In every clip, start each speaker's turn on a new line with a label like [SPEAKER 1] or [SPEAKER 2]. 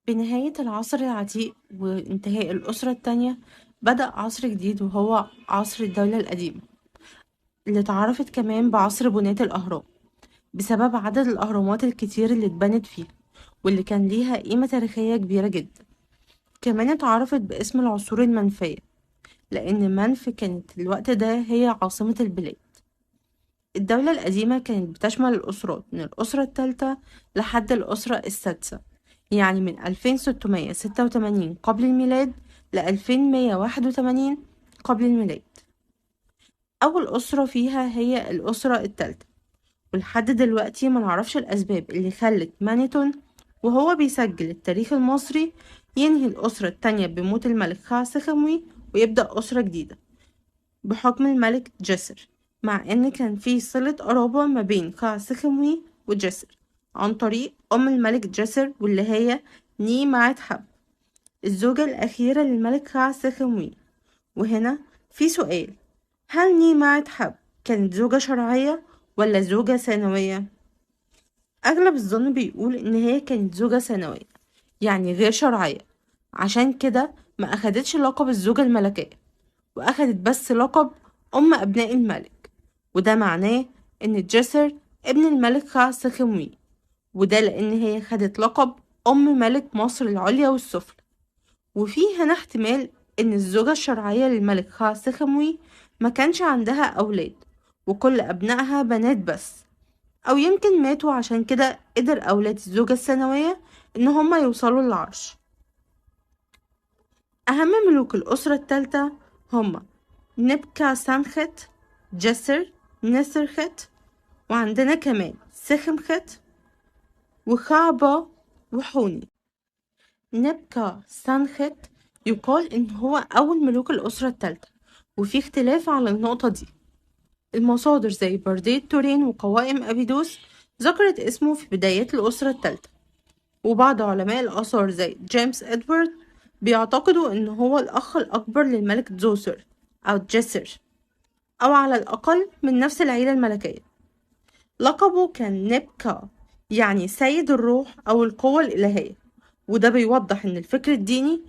[SPEAKER 1] بنهاية العصر العتيق وانتهاء الأسرة التانية بدأ عصر جديد وهو عصر الدولة القديمة اللي اتعرفت كمان بعصر بناة الأهرام بسبب عدد الأهرامات الكتير اللي اتبنت فيها واللي كان ليها قيمة تاريخية كبيرة جدا. كمان اتعرفت باسم العصور المنفية لأن منف كانت الوقت ده هي عاصمة البلاد. الدولة القديمة كانت بتشمل الأسرات من الأسرة الثالثة لحد الأسرة السادسة، يعني من 2686 قبل الميلاد ل 2181 قبل الميلاد. أول أسرة فيها هي الأسرة الثالثة، ولحد دلوقتي ما نعرفش الأسباب اللي خلت مانيتون وهو بيسجل التاريخ المصري ينهي الأسرة التانية بموت الملك خاسخموي ويبدأ أسرة جديدة بحكم الملك جسر، مع إن كان في صلة قرابة ما بين خاسخموي وجسر عن طريق أم الملك جسر واللي هي نيمعت حب الزوجة الأخيرة للملك خاسخموي. وهنا في سؤال، هل نيمعت حب كانت زوجة شرعية ولا زوجة ثانوية؟ أغلب الظن بيقول إن هي كانت زوجة ثانوية، يعني غير شرعية، عشان كده ما أخدتش لقب الزوجة الملكية وأخدت بس لقب أم أبناء الملك. وده معناه إن جسر ابن الملك خاسخموي، وده لأن هي خدت لقب أم ملك مصر العليا والسفلى. وفي هنا احتمال إن الزوجة الشرعية للملك خاسخموي ما كانش عندها أولاد وكل أبنائها بنات بس، أو يمكن ماتوا عشان كده قدر أولاد الزوجة الثانوية إن هما يوصلوا للعرش. أهم ملوك الأسرة الثالثة هما نبكا سانخت، جسر، نسرخت، وعندنا كمان سخمخت وخعبة وحوني. نبكا سانخت يقال إن هو أول ملوك الأسرة الثالثة، وفي اختلاف على النقطة دي. المصادر زي بردية تورين وقوائم أبيدوس ذكرت اسمه في بدايات الأسرة الثالثة، وبعض علماء الآثار زي جيمس إدوارد بيعتقدوا إن هو الأخ الأكبر للملك جوسر أو جسر، أو على الأقل من نفس العيلة الملكية. لقبه كان نبكا، يعني سيد الروح أو القوة الإلهية، وده بيوضح إن الفكر الديني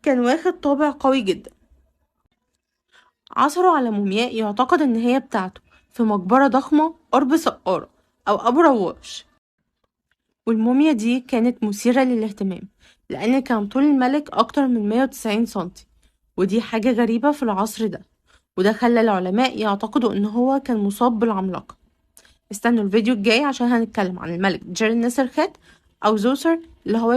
[SPEAKER 1] كان واخد طابع قوي جدا. عثروا على مومياء يعتقد إن هي بتاعته في مقبرة ضخمة قرب سقارة أو أبو رواش، والموميا دي كانت مثيرة للاهتمام لأن كان طول الملك أكتر من 190 سنتي، ودي حاجة غريبة في العصر ده، وده خلى العلماء يعتقدوا إن هو كان مصاب بالعملاقة. استنوا الفيديو الجاي عشان هنتكلم عن الملك جيرن نسرخت أو زوسر اللي هو